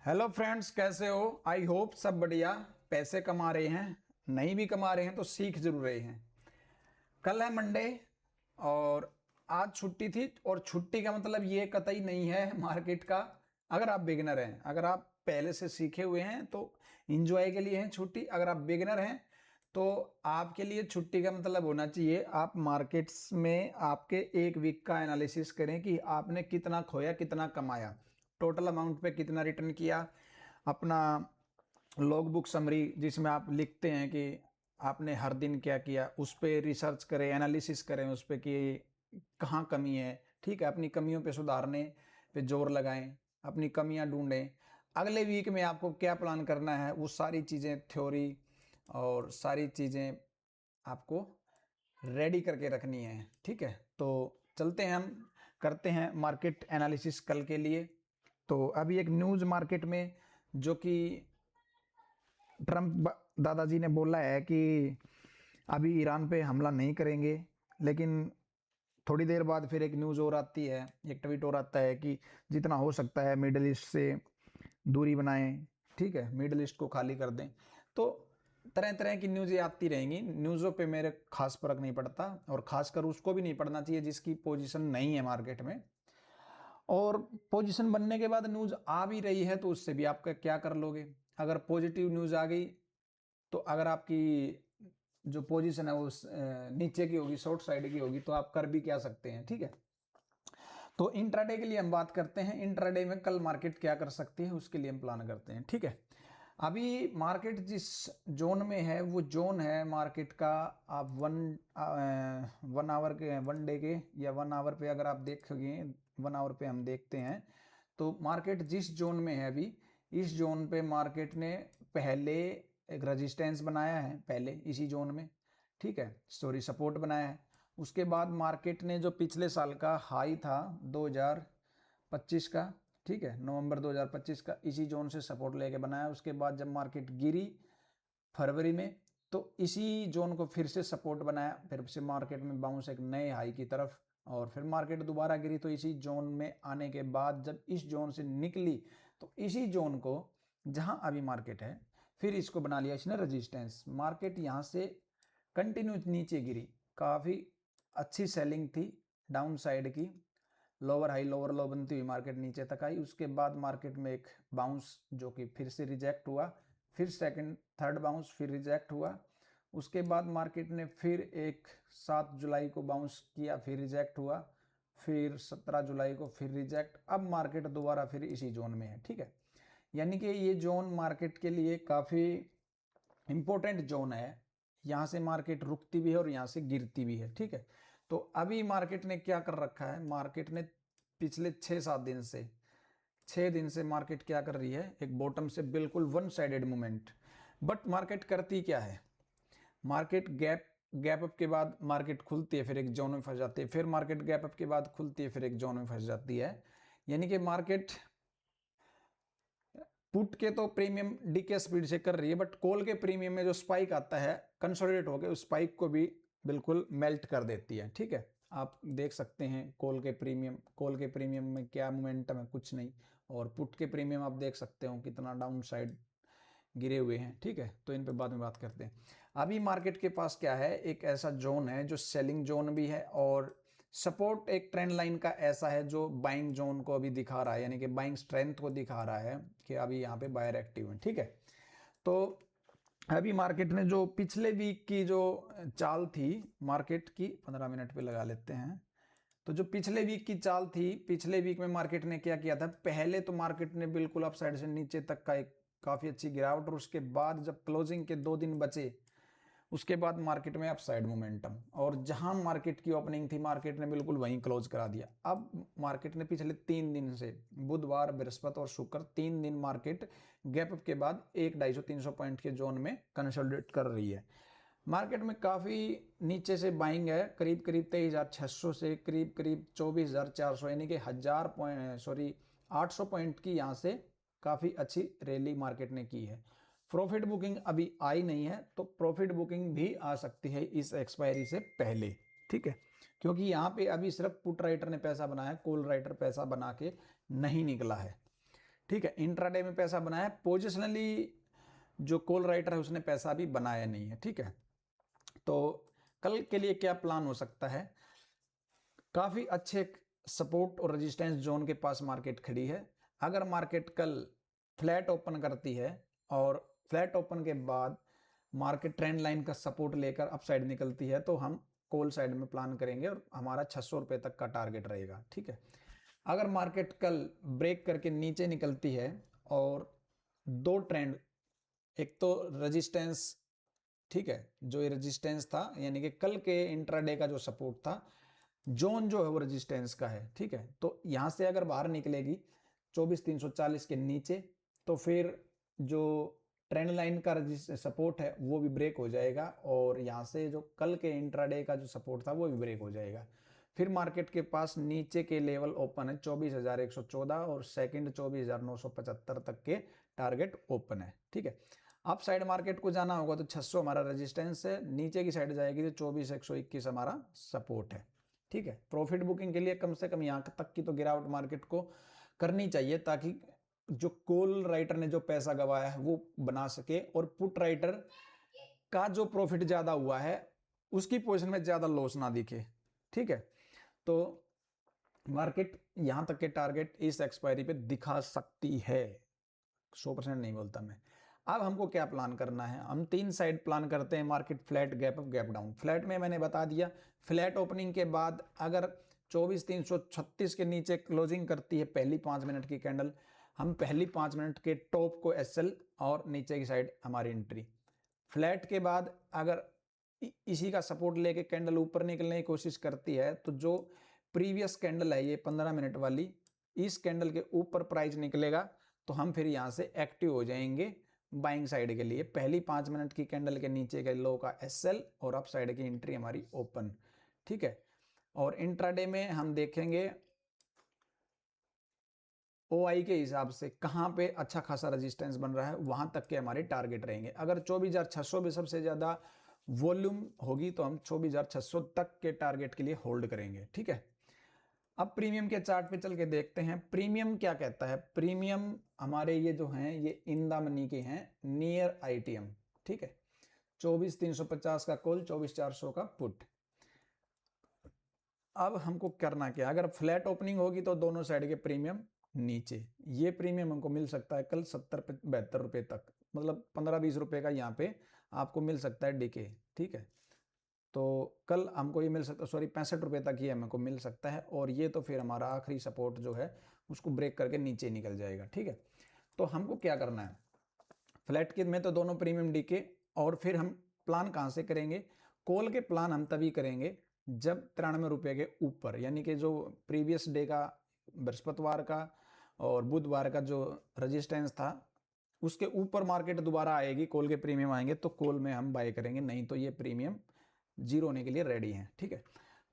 Hello friends, कैसे हो? I hope सब बढ़िया। पैसे कमा रहे हैं, नहीं भी कमा रहे हैं तो सीख जरूर रहे हैं। कल है मंडे और आज छुट्टी थी। और छुट्टी का मतलब ये कतई नहीं है मार्केट का। अगर आप बिगिनर हैं, अगर आप पहले से सीखे हुए हैं तो इंजॉय के लिए है छुट्टी। अगर आप बिगिनर हैं तो आपके लिए छुट्टी का मतलब होना चाहिए आप मार्केट्स में आपके एक वीक का एनालिसिस करें कि आपने कितना खोया कितना कमाया, टोटल अमाउंट पे कितना रिटर्न किया। अपना लॉग बुक समरी जिसमें आप लिखते हैं कि आपने हर दिन क्या किया, उस पर रिसर्च करें, एनालिसिस करें उस पर कि कहाँ कमी है। ठीक है, अपनी कमियों पे सुधारने पे जोर लगाएं, अपनी कमियां ढूंढें। अगले वीक में आपको क्या प्लान करना है वो सारी चीज़ें, थ्योरी और सारी चीज़ें आपको रेडी करके रखनी है। ठीक है, तो चलते हैं, हम करते हैं मार्केट एनालिसिस कल के लिए। तो अभी एक न्यूज़ मार्केट में जो कि ट्रम्प दादाजी ने बोला है कि अभी ईरान पे हमला नहीं करेंगे, लेकिन थोड़ी देर बाद फिर एक न्यूज़ और आती है, एक ट्वीट और आता है कि जितना हो सकता है मिडल ईस्ट से दूरी बनाएं। ठीक है, मिडल ईस्ट को खाली कर दें। तो तरह तरह की न्यूज़ें आती रहेंगी। न्यूज़ों पे मेरे खास फर्क नहीं पड़ता, और खासकर उसको भी नहीं पड़ना चाहिए जिसकी पोजीशन नहीं है मार्केट में। और पोजीशन बनने के बाद न्यूज़ आ भी रही है तो उससे भी आपका क्या कर लोगे। अगर पॉजिटिव न्यूज़ आ गई तो अगर आपकी जो पोजीशन है वो नीचे की होगी, शॉर्ट साइड की होगी, तो आप कर भी क्या सकते हैं। ठीक है, तो इंट्राडे के लिए हम बात करते हैं। इंट्राडे में कल मार्केट क्या कर सकती है उसके लिए हम प्लान करते हैं। ठीक है, अभी मार्केट जिस जोन में है वो जोन है मार्केट का। आप वन आवर के, वन डे के या वन आवर पे अगर आप देखोगे, वन आवर पे हम देखते हैं तो मार्केट जिस जोन में है अभी, इस जोन पे मार्केट ने पहले एक रेजिस्टेंस बनाया है, पहले इसी जोन में। ठीक है, सॉरी, सपोर्ट बनाया है। उसके बाद मार्केट ने जो पिछले साल का हाई था 2025 का, ठीक है, नवंबर 2025 का, इसी जोन से सपोर्ट लेके बनाया। उसके बाद जब मार्केट गिरी फरवरी में तो इसी जोन को फिर से सपोर्ट बनाया, फिर से मार्केट में बाउंस एक नए हाई की तरफ, और फिर मार्केट दोबारा गिरी। तो इसी जोन में आने के बाद जब इस जोन से निकली तो इसी जोन को, जहां अभी मार्केट है, फिर इसको बना लिया इसने रेजिस्टेंस। मार्केट यहाँ से कंटिन्यू नीचे गिरी, काफ़ी अच्छी सेलिंग थी डाउन साइड की, लोअर हाई लोअर लो बनती हुई मार्केट नीचे तक आई। उसके बाद मार्केट में एक बाउंस जो कि फिर से रिजेक्ट हुआ, फिर सेकंड थर्ड बाउंस, फिर रिजेक्ट हुआ। उसके बाद मार्केट ने फिर एक 7 जुलाई को बाउंस किया, फिर रिजेक्ट हुआ, फिर 17 जुलाई को फिर रिजेक्ट। अब मार्केट दोबारा फिर इसी जोन में है। ठीक है, यानी कि ये जोन मार्केट के लिए काफ़ी इंपॉर्टेंट जोन है। यहाँ से मार्केट रुकती भी है और यहाँ से गिरती भी है। ठीक है, तो अभी मार्केट ने क्या कर रखा है, मार्केट ने पिछले 6-7 दिन से, 6 दिन से मार्केट क्या कर रही है, एक बॉटम से बिल्कुल one sided movement. But market करती क्या है, मार्केट गैप गैप अप के बाद मार्केट खुलती है, फिर एक जोन में फंस जाती है, फिर मार्केट गैप अप के बाद खुलती है, फिर एक जोन में फंस जाती है। यानी कि मार्केट पुट के तो प्रीमियम डीके स्पीड से कर रही है, बट कॉल के प्रीमियम में जो स्पाइक आता है कंसोलिडेट होकर, उस स्पाइक को भी बिल्कुल मेल्ट कर देती है। ठीक है, आप देख सकते हैं कॉल के प्रीमियम में क्या मोमेंटम है, कुछ नहीं। और पुट के प्रीमियम आप देख सकते हो कितना डाउन साइड गिरे हुए हैं। ठीक है, तो इन पे बाद में बात करते हैं। अभी मार्केट के पास क्या है, एक ऐसा जोन है जो सेलिंग जोन भी है, और सपोर्ट एक ट्रेंड लाइन का ऐसा है जो बाइंग जोन को अभी दिखा रहा है, यानी कि बाइंग स्ट्रेंथ को दिखा रहा है कि अभी यहाँ पे बायर एक्टिव है। ठीक है, तो अभी मार्केट ने जो पिछले वीक की जो चाल थी मार्केट की, 15 मिनट पे लगा लेते हैं। तो जो पिछले वीक की चाल थी, पिछले वीक में मार्केट ने क्या किया था, पहले तो मार्केट ने बिल्कुल अप साइड से नीचे तक का एक काफ़ी अच्छी गिरावट, और उसके बाद जब क्लोजिंग के 2 दिन बचे उसके बाद मार्केट में अपसाइड मोमेंटम, और जहां मार्केट की ओपनिंग थी मार्केट ने बिल्कुल वहीं क्लोज करा दिया। अब मार्केट ने पिछले 3 दिन से, बुधवार बृहस्पति और शुक्र, 3 दिन मार्केट गैप अप के बाद 1 250-300 पॉइंट के जोन में कंसोलिडेट कर रही है। मार्केट में काफ़ी नीचे से बाइंग है, करीब करीब 23,600 से करीब करीब 24,400, यानी कि 800 पॉइंट की यहाँ से काफ़ी अच्छी रैली मार्केट ने की है। प्रॉफिट बुकिंग अभी आई नहीं है, तो प्रॉफिट बुकिंग भी आ सकती है इस एक्सपायरी से पहले। ठीक है, क्योंकि यहाँ पे अभी सिर्फ पुट राइटर ने पैसा बनाया, कॉल राइटर पैसा बना के नहीं निकला है। ठीक है, इंट्राडे में पैसा बनाया, पोजिशनली जो कॉल राइटर है उसने पैसा भी बनाया नहीं है। ठीक है, तो कल के लिए क्या प्लान हो सकता है, काफ़ी अच्छे सपोर्ट और रेजिस्टेंस जोन के पास मार्केट खड़ी है। अगर मार्केट कल फ्लैट ओपन करती है और फ्लैट ओपन के बाद मार्केट ट्रेंड लाइन का सपोर्ट लेकर अप साइड निकलती है तो हम कॉल साइड में प्लान करेंगे और हमारा 600 रुपये तक का टारगेट रहेगा। ठीक है, अगर मार्केट कल ब्रेक करके नीचे निकलती है और दो ट्रेंड, एक तो रेजिस्टेंस, ठीक है, जो ये रेजिस्टेंस था यानी कि कल के इंट्राडे का जो सपोर्ट था, जोन जो है वो रेजिस्टेंस का है। ठीक है, तो यहाँ से अगर बाहर निकलेगी 24,340 के नीचे तो फिर जो ट्रेंड लाइन का सपोर्ट है वो भी ब्रेक हो जाएगा और यहाँ से जो कल के इंट्राडे का जो सपोर्ट था वो भी ब्रेक हो जाएगा। फिर मार्केट के पास नीचे के लेवल ओपन है 24,114 और सेकंड 24,975 तक के टारगेट ओपन है। ठीक है, अप साइड मार्केट को जाना होगा तो 600 हमारा रेजिस्टेंस है, नीचे की साइड जाएगी तो 24,121 हमारा सपोर्ट है। ठीक है, प्रॉफिट बुकिंग के लिए कम से कम यहाँ तक की तो गिरावट मार्केट को करनी चाहिए ताकि जो कॉल राइटर ने जो पैसा गवाया है वो बना सके और पुट राइटर का जो प्रॉफिट ज़्यादा हुआ है उसकी पोजीशन में ज़्यादा लॉस ना दिखे। ठीक है, तो मार्केट यहाँ तक के टारगेट इस एक्सपायरी पे दिखा सकती है, 100% नहीं बोलता मैं। अब हमको क्या प्लान करना है, हम 3 साइड प्लान करते हैं, market flat, gap up, gap down. Flat में मैंने बता दिया, फ्लैट ओपनिंग के बाद अगर 24,336 के नीचे क्लोजिंग करती है पहली 5 मिनट की कैंडल, हम पहली 5 मिनट के टॉप को एसएल और नीचे की साइड हमारी एंट्री। फ्लैट के बाद अगर इसी का सपोर्ट लेके कैंडल ऊपर निकलने की कोशिश करती है तो जो प्रीवियस कैंडल है ये 15 मिनट वाली, इस कैंडल के ऊपर प्राइस निकलेगा तो हम फिर यहाँ से एक्टिव हो जाएंगे बाइंग साइड के लिए। पहली 5 मिनट की कैंडल के नीचे के लो का एसएल और अप साइड की एंट्री हमारी ओपन। ठीक है, और इंट्राडे में हम देखेंगे ओआई के हिसाब से कहाँ पे अच्छा खासा रेजिस्टेंस बन रहा है, वहां तक के हमारे टारगेट रहेंगे। अगर 24,600 भी सबसे ज़्यादा वॉल्यूम होगी तो हम 24,600 तक के टारगेट के लिए होल्ड करेंगे। ठीक है, अब प्रीमियम के चार्ट पे चल के देखते हैं प्रीमियम क्या कहता है। प्रीमियम हमारे ये जो हैं ये इन द मनी के हैं, नियर आईटीएम। ठीक है, 24,350 का कॉल, 24,400 का पुट। अब हमको करना क्या, अगर फ्लैट ओपनिंग होगी तो दोनों साइड के प्रीमियम नीचे, ये प्रीमियम हमको मिल सकता है कल 70-72 रुपये तक, मतलब 15-20 रुपये का यहाँ पे आपको मिल सकता है डीके। ठीक है, तो कल हमको ये मिल सकता है, सॉरी 65 रुपये तक ही हमको मिल सकता है और ये तो फिर हमारा आखिरी सपोर्ट जो है उसको ब्रेक करके नीचे निकल जाएगा। ठीक है, तो हमको क्या करना है, फ्लैट के में तो दोनों प्रीमियम डीके, और फिर हम प्लान कहाँ से करेंगे, कॉल के प्लान हम तभी करेंगे जब 93 रुपये के ऊपर, यानी कि जो प्रीवियस डे का बृहस्पतिवार का और बुधवार का जो रेजिस्टेंस था उसके ऊपर मार्केट दोबारा आएगी, कॉल के प्रीमियम आएंगे तो कॉल में हम बाय करेंगे, नहीं तो ये प्रीमियम जीरो होने के लिए रेडी हैं। ठीक है,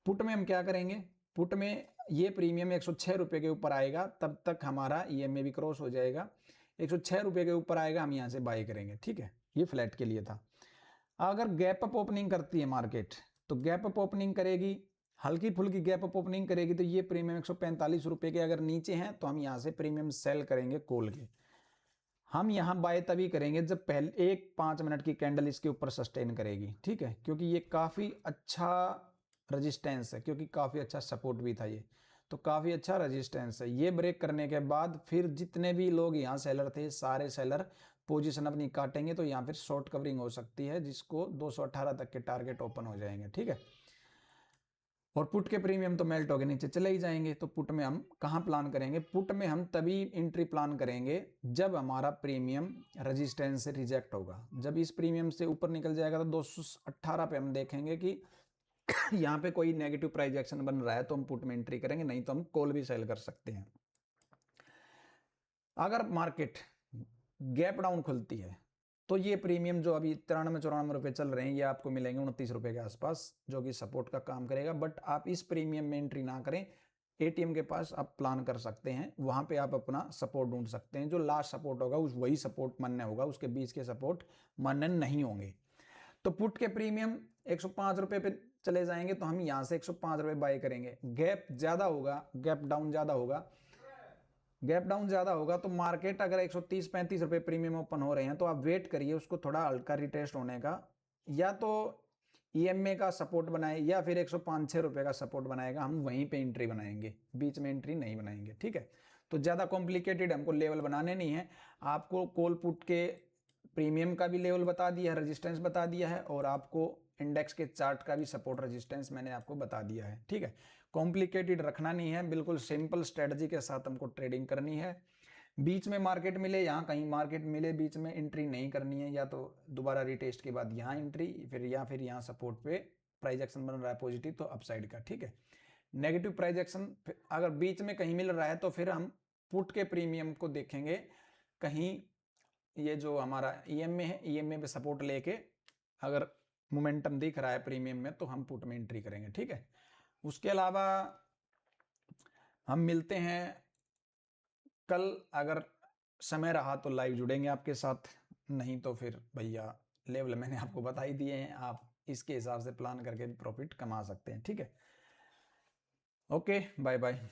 पुट में हम क्या करेंगे, पुट में ये प्रीमियम 106 रुपये के ऊपर आएगा तब तक हमारा ईएमए भी क्रॉस हो जाएगा, 106 रुपये के ऊपर आएगा हम यहाँ से बाय करेंगे। ठीक है, ये फ्लैट के लिए था। अगर गैप अप ओपनिंग करती है मार्केट तो गैप अप ओपनिंग करेगी, हल्की फुल्की गैप अप ओपनिंग करेगी तो ये प्रीमियम 145 रुपये के अगर नीचे हैं तो हम यहाँ से प्रीमियम सेल करेंगे कॉल के। हम यहाँ बाय तभी करेंगे जब पहले 5 मिनट की कैंडल इसके ऊपर सस्टेन करेगी। ठीक है, क्योंकि ये काफ़ी अच्छा रेजिस्टेंस है, क्योंकि काफ़ी अच्छा सपोर्ट भी था ये, तो काफ़ी अच्छा रेजिस्टेंस है। ये ब्रेक करने के बाद फिर जितने भी लोग यहाँ सेलर थे सारे सेलर पोजीशन अपनी काटेंगे तो यहाँ फिर शॉर्ट कवरिंग हो सकती है जिसको 218 तक के टारगेट ओपन हो जाएंगे। ठीक है, और पुट के प्रीमियम तो मेल्ट होके नीचे चले ही जाएंगे। तो पुट में हम कहाँ प्लान करेंगे, पुट में हम तभी एंट्री प्लान करेंगे जब हमारा प्रीमियम रेजिस्टेंस से रिजेक्ट होगा। जब इस प्रीमियम से ऊपर निकल जाएगा तो 218 पे हम देखेंगे कि यहाँ पे कोई नेगेटिव प्राइस एक्शन बन रहा है तो हम पुट में एंट्री करेंगे, नहीं तो हम कॉल भी सेल कर सकते हैं। अगर मार्केट गैप डाउन खुलती है तो ये प्रीमियम जो अभी 93-94 रुपये चल रहे हैं ये आपको मिलेंगे 29 रुपये के आसपास, जो कि सपोर्ट का काम करेगा। बट आप इस प्रीमियम में एंट्री ना करें, एटीएम के पास आप प्लान कर सकते हैं, वहां पे आप अपना सपोर्ट ढूंढ सकते हैं। जो लास्ट सपोर्ट होगा उस वही सपोर्ट मान्य होगा, उसके बीच के सपोर्ट मान्य नहीं होंगे। तो पुट के प्रीमियम 105 रुपये पे चले जाएंगे तो हम यहाँ से 105 रुपये बाय करेंगे। गैप ज़्यादा होगा, गैप डाउन ज़्यादा होगा गैप डाउन ज़्यादा होगा तो मार्केट अगर 130-35 रुपये प्रीमियम ओपन हो रहे हैं तो आप वेट करिए उसको थोड़ा हल्का रिटेस्ट होने का, या तो ईएमए का सपोर्ट बनाए या फिर 105-6 रुपये का सपोर्ट बनाएगा, हम वहीं पे एंट्री बनाएंगे, बीच में एंट्री नहीं बनाएंगे, ठीक है। तो ज़्यादा कॉम्प्लिकेटेड हमको लेवल बनाने नहीं है, आपको कॉल पुट के प्रीमियम का भी लेवल बता दिया है, रेजिस्टेंस बता दिया है, और आपको इंडेक्स के चार्ट का भी सपोर्ट रेजिस्टेंस मैंने आपको बता दिया है, ठीक है। कॉम्प्लिकेटेड रखना नहीं है, बिल्कुल सिंपल स्ट्रेटजी के साथ हमको ट्रेडिंग करनी है। बीच में मार्केट मिले, यहाँ कहीं मार्केट मिले बीच में एंट्री नहीं करनी है, या तो दोबारा रिटेस्ट के बाद यहाँ एंट्री, फिर यहाँ सपोर्ट पे प्राइस एक्शन बन रहा है पॉजिटिव तो अपसाइड का, ठीक है। नेगेटिव प्राइस एक्शन अगर बीच में कहीं मिल रहा है तो फिर हम पुट के प्रीमियम को देखेंगे, कहीं ये जो हमारा ईएमए है, ईएमए पे सपोर्ट लेके अगर मोमेंटम दिख रहा है प्रीमियम में तो हम पुट में एंट्री करेंगे, ठीक है। उसके अलावा हम मिलते हैं कल, अगर समय रहा तो लाइव जुड़ेंगे आपके साथ, नहीं तो फिर भैया लेवल मैंने आपको बता ही दिए हैं, आप इसके हिसाब से प्लान करके प्रॉफिट कमा सकते हैं, ठीक है। Okay, bye bye.